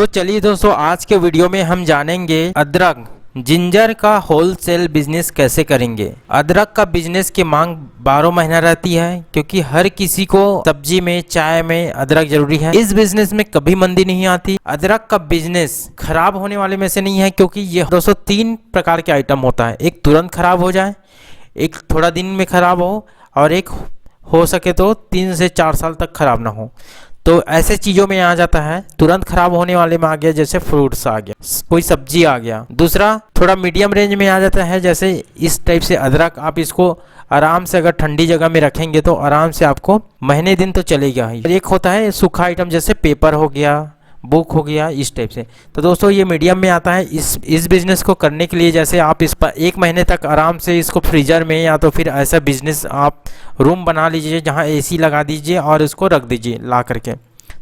तो चलिए दोस्तों, आज के वीडियो में हम जानेंगे अदरक जिंजर का होलसेल बिजनेस कैसे करेंगे। अदरक का बिजनेस की मांग 12 महीना रहती है, क्योंकि हर किसी को सब्जी में, चाय में अदरक जरूरी है। इस बिजनेस में कभी मंदी नहीं आती। अदरक का बिजनेस खराब होने वाले में से नहीं है, क्योंकि ये दोस्तों 3 प्रकार के आइटम होता है। एक तुरंत खराब हो जाए, एक थोड़ा दिन में खराब हो, और एक हो सके तो 3 से 4 साल तक खराब ना हो। तो ऐसे चीज़ों में आ जाता है। तुरंत खराब होने वाले में आ गया, जैसे फ्रूट्स आ गया, कोई सब्जी आ गया। दूसरा थोड़ा मीडियम रेंज में आ जाता है, जैसे इस टाइप से अदरक। आप इसको आराम से अगर ठंडी जगह में रखेंगे तो आराम से आपको महीने दिन तो चलेगा ही। एक होता है सूखा आइटम, जैसे पेपर हो गया, बुक हो गया, इस टाइप से। तो दोस्तों ये मीडियम में आता है। इस बिज़नेस को करने के लिए जैसे आप इस पर 1 महीने तक आराम से इसको फ्रीजर में, या तो फिर ऐसा बिजनेस आप रूम बना लीजिए जहां एसी लगा दीजिए और उसको रख दीजिए ला करके।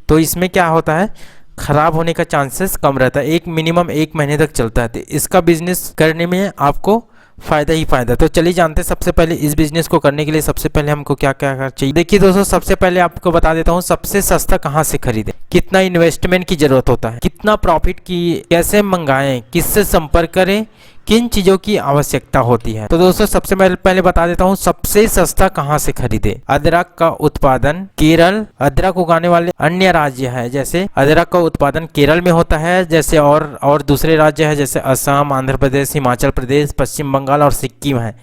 तो इसमें क्या होता है, ख़राब होने का चांसेस कम रहता है। मिनिमम 1 महीने तक चलता है। तो इसका बिजनेस करने में आपको फ़ायदा ही फ़ायदा। तो चलिए जानते हैं, सबसे पहले इस बिज़नेस को करने के लिए सबसे पहले हमको क्या क्या करना चाहिए। देखिए दोस्तों, सबसे पहले आपको बता देता हूँ सबसे सस्ता कहाँ से खरीदें, कितना इन्वेस्टमेंट की ज़रूरत होता है, कितना प्रॉफिट की, कैसे मंगाएं, किससे संपर्क करें, किन चीज़ों की आवश्यकता होती है। तो दोस्तों सबसे पहले बता देता हूँ सबसे सस्ता कहाँ से खरीदें। अदरक का उत्पादन केरल, अदरक उगाने वाले अन्य राज्य है, जैसे अदरक का उत्पादन केरल में होता है, जैसे और दूसरे राज्य है, जैसे असम, आंध्र प्रदेश, हिमाचल प्रदेश, पश्चिम बंगाल और सिक्किम है।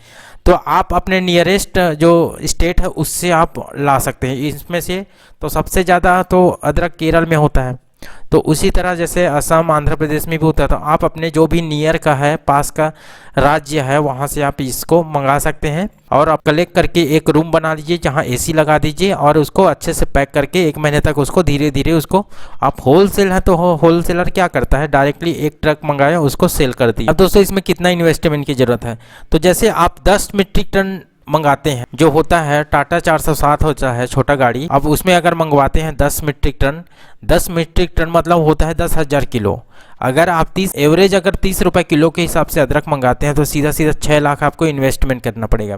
तो आप अपने नियरेस्ट जो स्टेट है उससे आप ला सकते हैं इसमें से। तो सबसे ज़्यादा तो अदरक केरल में होता है। तो उसी तरह जैसे असम, आंध्र प्रदेश में भी होता है। तो आप अपने जो भी नियर का है, पास का राज्य है, वहाँ से आप इसको मंगा सकते हैं। और आप कलेक्ट करके एक रूम बना लीजिए जहाँ एसी लगा दीजिए, और उसको अच्छे से पैक करके 1 महीने तक उसको धीरे धीरे उसको आप होलसेल है तो होलसेलर क्या करता है, डायरेक्टली एक ट्रक मंगाया उसको सेल कर दिया। अब दोस्तों इसमें कितना इन्वेस्टमेंट की ज़रूरत है। तो जैसे आप 10 मीट्रिक टन मंगाते हैं, जो होता है टाटा 407 होता है छोटा गाड़ी। अब उसमें अगर मंगवाते हैं 10 मीट्रिक टन, 10 मीट्रिक टन मतलब होता है 10,000 किलो। अगर आप 30 रुपए किलो के हिसाब से अदरक मंगाते हैं तो सीधा सीधा 6 लाख आपको इन्वेस्टमेंट करना पड़ेगा।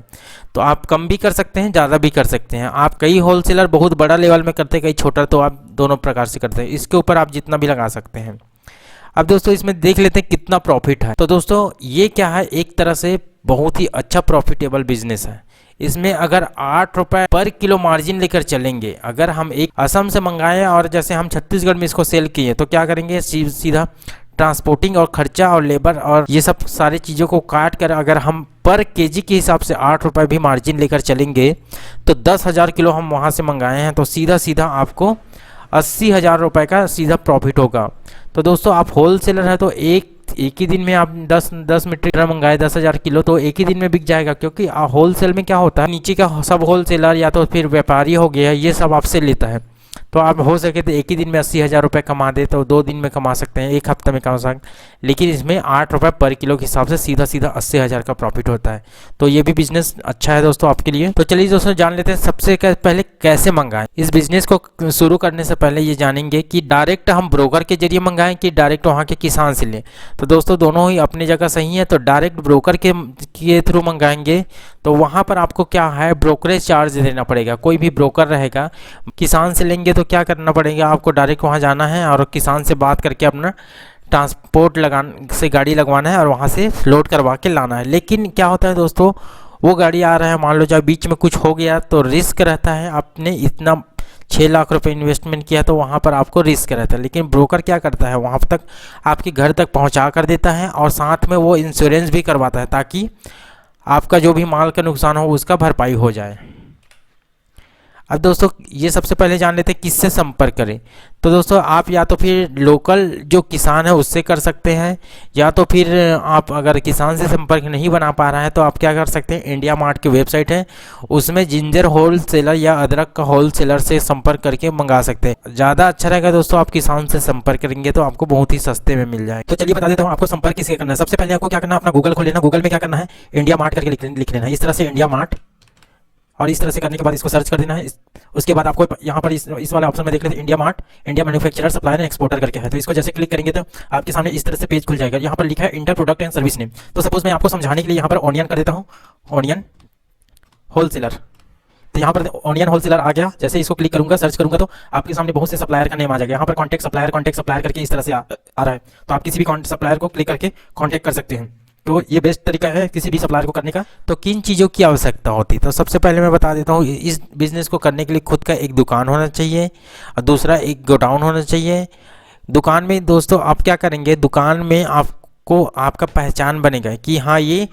तो आप कम भी कर सकते हैं, ज़्यादा भी कर सकते हैं। आप कई होलसेलर बहुत बड़ा लेवल में करते हैं, कई छोटा, तो आप दोनों प्रकार से करते हैं। इसके ऊपर आप जितना भी लगा सकते हैं। अब दोस्तों इसमें देख लेते हैं कितना प्रॉफिट है। तो दोस्तों ये क्या है, एक तरह से बहुत ही अच्छा प्रॉफिटेबल बिजनेस है। इसमें अगर 8 रुपए पर किलो मार्जिन लेकर चलेंगे, अगर हम एक असम से मंगाएं और जैसे हम छत्तीसगढ़ में इसको सेल किए, तो क्या करेंगे, सीधा ट्रांसपोर्टिंग और खर्चा और लेबर और ये सब सारी चीज़ों को काट कर अगर हम पर केजी के हिसाब से 8 रुपए भी मार्जिन लेकर चलेंगे, तो 10,000 किलो हम वहाँ से मंगाए हैं, तो सीधा सीधा आपको 80,000 रुपये का सीधा प्रॉफिट होगा। तो दोस्तों आप होलसेलर है तो एक ही दिन में आप 10 मीट्रिक टन मंगाए 10,000 किलो, तो एक ही दिन में बिक जाएगा। क्योंकि होलसेल में क्या होता है, नीचे का सब होलसेलर या तो फिर व्यापारी हो गया, ये सब आपसे लेता है। तो आप हो सके तो एक ही दिन में 80,000 रुपये कमा दे, तो 2 दिन में कमा सकते हैं, 1 हफ्ते में कमा सकते हैं। लेकिन इसमें 8 रुपये पर किलो के हिसाब से सीधा सीधा 80,000 का प्रॉफिट होता है। तो ये भी बिजनेस अच्छा है दोस्तों आपके लिए। तो चलिए दोस्तों जान लेते हैं सबसे पहले कैसे मंगाएं। इस बिजनेस को शुरू करने से पहले ये जानेंगे कि डायरेक्ट हम ब्रोकर के जरिए मंगाएं कि डायरेक्ट वहाँ के किसान से लें। तो दोस्तों दोनों ही अपनी जगह सही है। तो डायरेक्ट ब्रोकर के थ्रू मंगाएंगे तो वहाँ पर आपको क्या है, ब्रोकरेज चार्ज देना पड़ेगा। कोई भी ब्रोकर रहेगा। किसान से लेंगे तो क्या करना पड़ेगा, आपको डायरेक्ट वहाँ जाना है और किसान से बात करके अपना ट्रांसपोर्ट से गाड़ी लगवाना है और वहाँ से लोड करवा के लाना है। लेकिन क्या होता है दोस्तों, वो गाड़ी आ रहा है, मान लो जब बीच में कुछ हो गया तो रिस्क रहता है। आपने इतना 6 लाख रुपए इन्वेस्टमेंट किया तो वहाँ पर आपको रिस्क रहता है। लेकिन ब्रोकर क्या करता है, वहाँ तक आपके घर तक पहुँचा कर देता है और साथ में वो इंश्योरेंस भी करवाता है, ताकि आपका जो भी माल का नुकसान हो उसका भरपाई हो जाए। अब दोस्तों ये सबसे पहले जान लेते हैं किससे संपर्क करें। तो दोस्तों आप या तो फिर लोकल जो किसान है उससे कर सकते हैं, या तो फिर आप अगर किसान से संपर्क नहीं बना पा रहा है तो आप क्या कर सकते हैं, इंडिया मार्ट की वेबसाइट है, उसमें जिंजर होलसेलर या अदरक का होलसेलर से संपर्क करके मंगा सकते हैं। ज़्यादा अच्छा रहेगा दोस्तों, आप किसान से संपर्क करेंगे तो आपको बहुत ही सस्ते में मिल जाए। तो चलिए बता देता हूँ आपको संपर्क किससे करना है। सबसे पहले आपको क्या करना है, अपना गूगल खोल लेना। गूगल में क्या करना है, इंडिया मार्ट करके लिख लेना है, इस तरह से इंडिया मार्ट। और इस तरह से करने के बाद इसको सर्च कर देना है। उसके बाद आपको यहाँ पर इस वाले ऑप्शन में देख लेते हैं, India mart, India manufacturer, supplier and exporter करके है। तो इसको जैसे क्लिक करेंगे तो आपके सामने इस तरह से पेज खुल जाएगा। यहाँ पर लिखा है inter product and service name. तो सपोज मैं आपको समझाने के लिए यहाँ पर ऑनियन कर देता हूँ, ऑनियन होलसेलर। तो यहाँ पर ऑनियन होलसेलर आ गया। जैसे इसको क्लिक करूंगा, सर्च करूंगा तो आपके सामने बहुत से सप्लायर का नेम आ जाएगा। यहाँ पर कॉन्टैक्ट सप्लायर करके इस तरह से आ रहा है। तो आप किसी भी सप्लायर को क्लिक करके कॉन्टैक्ट कर सकते हैं। तो ये बेस्ट तरीका है किसी भी सप्लायर को करने का। तो किन चीज़ों की आवश्यकता होती है, तो सबसे पहले मैं बता देता हूँ, इस बिज़नेस को करने के लिए खुद का एक दुकान होना चाहिए और दूसरा एक गोडाउन होना चाहिए। दुकान में दोस्तों आप क्या करेंगे, दुकान में आपको आपका पहचान बनेगा कि हाँ ये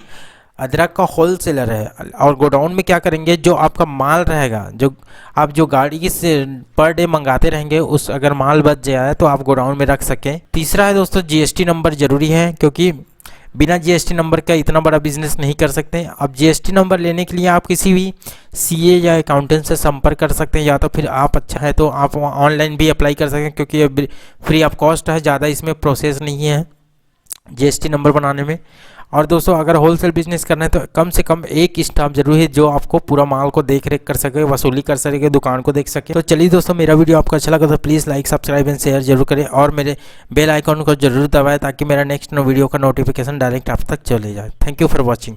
अदरक का होलसेलर है। और गोडाउन में क्या करेंगे, जो आपका माल रहेगा, जो आप जो गाड़ी से पर डे मंगाते रहेंगे, उस अगर माल बच जाए तो आप गोडाउन में रख सकें। तीसरा है दोस्तों जीएसटी नंबर ज़रूरी है, क्योंकि बिना जीएसटी नंबर का इतना बड़ा बिजनेस नहीं कर सकते। अब जीएसटी नंबर लेने के लिए आप किसी भी सीए या अकाउंटेंट से संपर्क कर सकते हैं, या तो फिर आप अच्छा है तो आप ऑनलाइन भी अप्लाई कर सकते हैं, क्योंकि ये फ्री ऑफ कॉस्ट है, ज़्यादा इसमें प्रोसेस नहीं है जीएसटी नंबर बनाने में। और दोस्तों अगर होलसेल बिजनेस करना है तो कम से कम एक स्टाफ जरूर है जो आपको पूरा माल को देख रेख कर सके, वसूली कर सके, दुकान को देख सके। तो चलिए दोस्तों, मेरा वीडियो आपको अच्छा लगा तो please like, subscribe and share जरूर करें और मेरे बेल आइकॉन को जरूर दबाएं ताकि मेरा नेक्स्ट वीडियो का नोटिफिकेशन डायरेक्ट आप तक चले जाए। Thank you for watching.